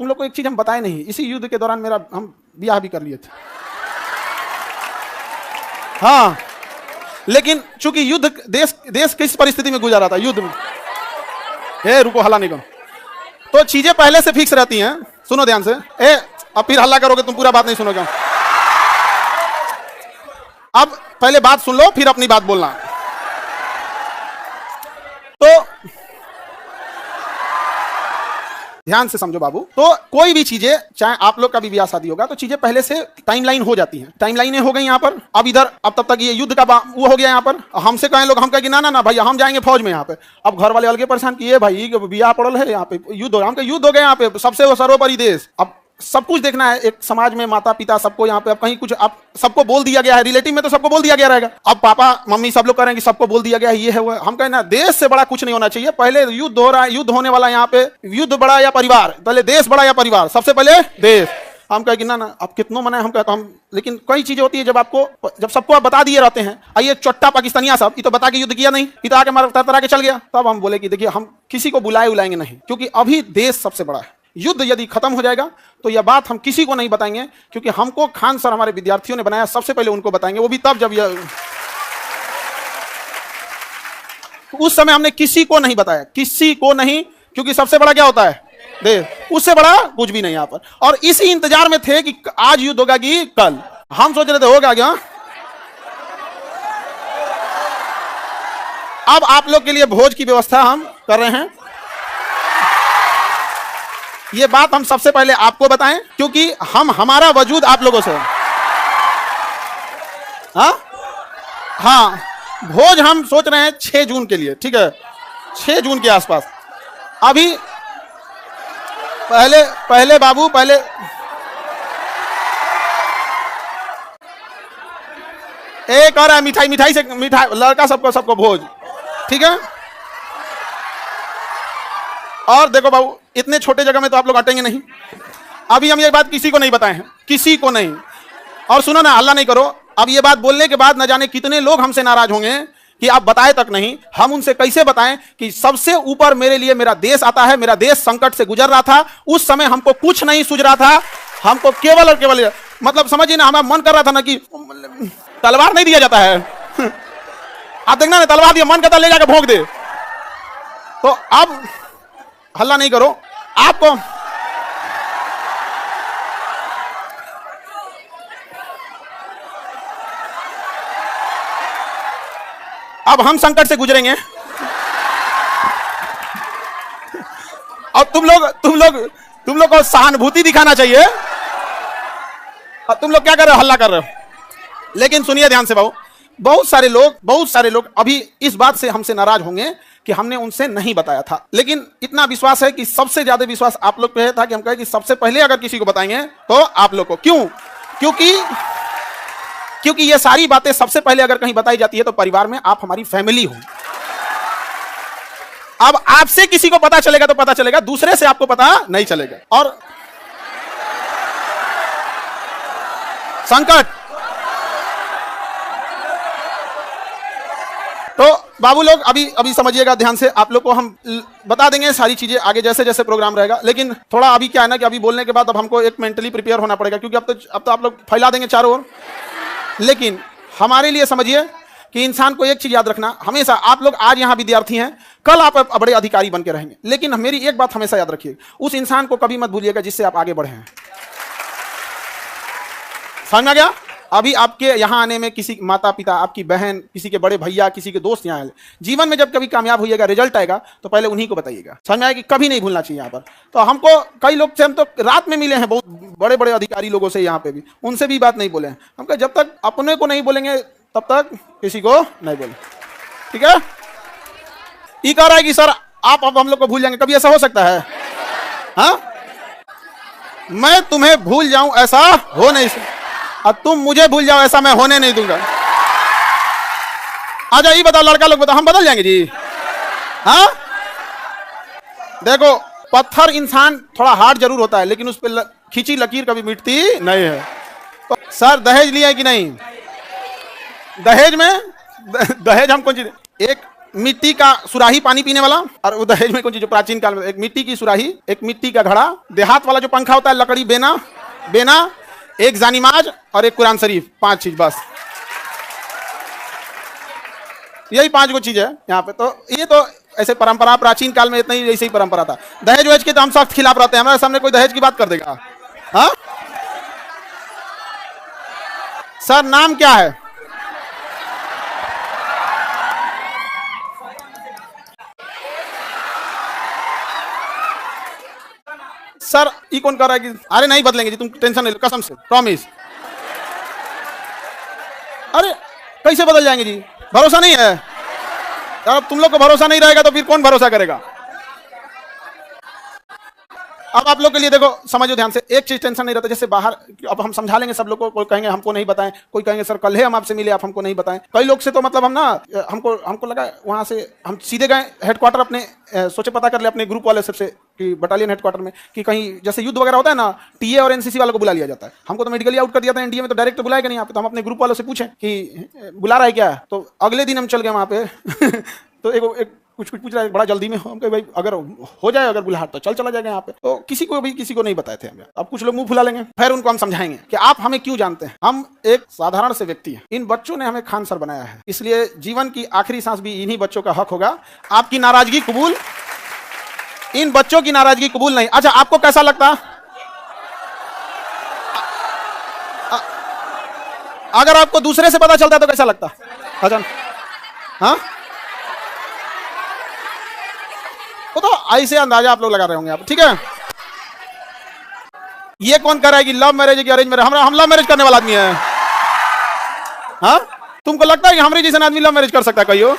तुम लोग को एक चीज हम बताए नहीं, इसी युद्ध के दौरान हम ब्याह भी कर लिए थे। हाँ, लेकिन चूंकि युद्ध देश किस परिस्थिति में गुजारा था युद्ध में, रुको हल्ला नहीं करो, तो चीजें पहले से फिक्स रहती हैं। सुनो ध्यान से, अब फिर हल्ला करोगे तुम पूरा बात नहीं सुनोगे। अब पहले बात सुन लो फिर अपनी बात बोलना। तो ध्यान से समझो बाबू, तो कोई भी चीजें, चाहे आप लोग का भी ब्याह शादी होगा, तो चीजें पहले से टाइमलाइन हो जाती हैं। टाइमलाइनें हो गई यहाँ पर। अब इधर अब तब तक ये युद्ध का वो हो गया यहाँ पर। हमसे कहें लोग, हम कहें कि ना ना ना भैया हम जाएंगे फौज में यहाँ पे। अब घर वाले अलगे परेशान किए, भाई ब्याह पड़ल है यहाँ पे, युद्ध हो, हम युद्ध हो गया यहाँ पे, सबसे सर्वोपरि देश। अब सब कुछ देखना है, एक समाज में माता पिता सबको यहाँ पे, अब कहीं कुछ अब सबको बोल दिया गया है, रिलेटिव में तो सबको बोल दिया गया रहेगा। अब पापा मम्मी सब लोग कह रहे हैं कि सबको बोल दिया गया है, ये है वो है। हम कहें ना, देश से बड़ा कुछ नहीं होना चाहिए। पहले युद्ध हो रहा है, युद्ध होने वाला यहाँ पे, युद्ध बड़ा या परिवार, पहले देश बड़ा या परिवार, सबसे पहले देश। हम कहे कि ना ना अब कितनों मना है, हम कहते हम, लेकिन कई चीजें होती है जब सबको आप बता दिए रहते हैं। आइए चोट्टा पाकिस्तानिया सब, ये तो बता के युद्ध किया नहीं, ये तो आके मार तरह के चल गया। तब हम बोले कि देखिए हम किसी को बुलाएंगे नहीं, क्योंकि अभी देश सबसे बड़ा है। युद्ध यदि खत्म हो जाएगा तो यह बात हम किसी को नहीं बताएंगे, क्योंकि हमको खान सर हमारे विद्यार्थियों ने बनाया, सबसे पहले उनको बताएंगे, वो भी तब जब यह, उस समय हमने किसी को नहीं बताया, किसी को नहीं, क्योंकि सबसे बड़ा क्या होता है देश, उससे बड़ा कुछ भी नहीं यहाँ पर। और इसी इंतजार में थे कि आज युद्ध होगा कि कल। हम सोच रहे थे होगा क्या। अब आप लोग के लिए भोज की व्यवस्था हम कर रहे हैं। ये बात हम सबसे पहले आपको बताएं, क्योंकि हमारा वजूद आप लोगों से। हाँ, भोज हम सोच रहे हैं 6 जून के लिए, ठीक है, 6 जून के आसपास। अभी पहले बाबू, पहले एक और है, मिठाई से लड़का सबको भोज, ठीक है। और देखो बाबू, इतने छोटे जगह में तो आप लोग अटेंगे नहीं। अभी हम ये बात किसी को नहीं बताए हैं, किसी को नहीं। और सुनो ना, हल्ला नहीं करो। अब ये बात बोलने के बाद न जाने कितने लोग हमसे नाराज होंगे कि आप बताए तक नहीं। हम उनसे कैसे बताएं कि सबसे ऊपर मेरे लिए मेरा देश आता है, मेरा देश संकट से गुजर रहा था, उस समय हमको कुछ नहीं सूझ रहा था, हमको केवल और केवल, मतलब समझिए ना, हमारा मन कर रहा था ना कि तलवार नहीं दिया जाता है। आप देखना ना, तलवार दिया, मन करता ले जाकर भोंक दे। तो अब हल्ला नहीं करो। आपको अब हम संकट से गुजरेंगे और तुम लोग को सहानुभूति दिखाना चाहिए। और तुम लोग क्या कर रहे हो, हल्ला कर रहे हो। लेकिन सुनिए ध्यान से बाबू, बहुत सारे लोग अभी इस बात से हमसे नाराज होंगे कि हमने उनसे नहीं बताया था। लेकिन इतना विश्वास है कि सबसे ज्यादा विश्वास आप लोग पे था कि हम कहे कि सबसे पहले अगर किसी को बताएंगे तो आप लोग को। क्यों? क्योंकि ये सारी बातें सबसे पहले अगर कहीं बताई जाती है तो परिवार में आप हमारी फैमिली हो। अब आपसे किसी को पता चलेगा तो पता चलेगा, दूसरे से आपको पता नहीं चलेगा। और संकट, तो बाबू लोग अभी समझिएगा ध्यान से। आप लोग को हम बता देंगे सारी चीजें आगे जैसे जैसे प्रोग्राम रहेगा। लेकिन थोड़ा अभी क्या है ना कि अभी बोलने के बाद अब हमको एक मेंटली प्रिपेयर होना पड़ेगा, क्योंकि अब तो आप लोग फैला देंगे चारों ओर। लेकिन हमारे लिए समझिए कि इंसान को एक चीज याद रखना हमेशा, आप लोग आज यहाँ विद्यार्थी हैं, कल आप बड़े अधिकारी बन के रहेंगे। लेकिन मेरी एक बात हमेशा याद रखिए, उस इंसान को कभी मत भूलिएगा जिससे आप आगे बढ़े हैं। समझ में आ गया? अभी आपके यहाँ आने में किसी माता पिता, आपकी बहन, किसी के बड़े भैया, किसी के दोस्त यहाँ आए, जीवन में जब कभी कामयाब होइएगा, रिजल्ट आएगा तो पहले उन्हीं को बताइएगा। समझ में आया कि कभी नहीं भूलना चाहिए यहाँ पर। तो हमको कई लोग से हम तो रात में मिले हैं, बहुत बड़े बड़े अधिकारी लोगों से यहाँ पे भी, उनसे भी बात नहीं बोले हैं। हम कहे जब तक अपने को नहीं बोलेंगे तब तक किसी को नहीं बोले, ठीक है। ये कह रहा है कि सर आप अब हम लोग को भूल जाएंगे, कभी ऐसा हो सकता है? हाँ, मैं तुम्हें भूल जाऊं ऐसा हो नहीं सकता, अब तुम मुझे भूल जाओ ऐसा मैं होने नहीं दूंगा। अच्छा ये बताओ, लड़का लोग बताओ, हम बदल जाएंगे जी? हाँ, देखो पत्थर इंसान थोड़ा हार्ड जरूर होता है, लेकिन उस पर खींची लकीर कभी मिटती नहीं है। तो सर दहेज लिया है कि नहीं? दहेज में दहेज हम कौन चीज, मिट्टी का सुराही पानी पीने वाला, और वो दहेज में कुछ जो प्राचीन काल में एक मिट्टी की सुराही, एक मिट्टी का घड़ा, देहात वाला जो पंखा होता है लकड़ी, बेना बेना, एक जानिमाज और एक कुरान शरीफ। 5 चीज बस, यही 5 चीज है यहाँ पे। तो ये तो ऐसे परंपरा प्राचीन काल में इतना ही ऐसे ही परंपरा था। दहेज वहेज के तो हम सख्त खिलाफ रहते हैं। हमारे सामने कोई दहेज की बात कर देगा? हाँ सर, नाम क्या है? सर ये कौन कर रहा है कि अरे नहीं बदलेंगे जी, तुम टेंशन नहीं लो, कसम से प्रॉमिस। अरे कैसे बदल जाएंगे जी? भरोसा नहीं है यार। अब तुम लोग को भरोसा नहीं रहेगा तो फिर कौन भरोसा करेगा? अब आप लोग के लिए देखो, समझो ध्यान से, एक चीज टेंशन नहीं रहता। जैसे बाहर अब हम समझा लेंगे सब लोग को, कोई कहेंगे हमको नहीं बताएं, कोई कहेंगे सर कल है हम आपसे मिले, आप हमको नहीं बताएं। कई लोग से तो मतलब हम ना, हमको लगा वहां से हम सीधे गए हेडक्वार्टर अपने, सोचे पता कर ले अपने ग्रुप वाले सबसे कि बटालियन हेडक्वार्टर में कि कहीं जैसे युद्ध वगैरह होता है ना, टीए और एनसीसी वालों को बुला लिया जाता है। हमको तो मेडिकली आउट कर दिया था एनडीए में, तो डायरेक्ट बुलाएगा नहीं यहाँ पे। तो हम अपने ग्रुप वालों से पूछे कि बुला रहा है क्या? तो अगले दिन हम चल गए वहां पे तो एक कुछ पूछ रहा है, बड़ा जल्दी में हो। हम कहे भाई अगर हो जाए अगर बुलाहट तो चला जाएगा यहाँ पे। तो किसी को नहीं बताए थे हमें। अब कुछ लोग मुंह फुला लेंगे, फिर उनको हम समझाएंगे कि आप हमें क्यों जानते हैं, हम एक साधारण से व्यक्ति हैं। इन बच्चों ने हमें खान सर बनाया है, इसलिए जीवन की आखिरी सांस भी इन्हीं बच्चों का हक होगा। आपकी नाराजगी कबूल, इन बच्चों की नाराजगी कबूल नहीं। अच्छा आपको कैसा लगता? अगर आपको दूसरे से पता चलता तो कैसा लगता? अच्छा हाँ, वो तो ऐसे अंदाजा आप लोग लगा रहे होंगे आप, ठीक है। ये कौन कर रहा है कि लव मैरिज की अरेंज मैरिज? हम लव मैरिज करने वाला आदमी है? हाँ, तुमको लगता है कि हमारे जैसा आदमी लव मैरिज कर सकता है? कहियो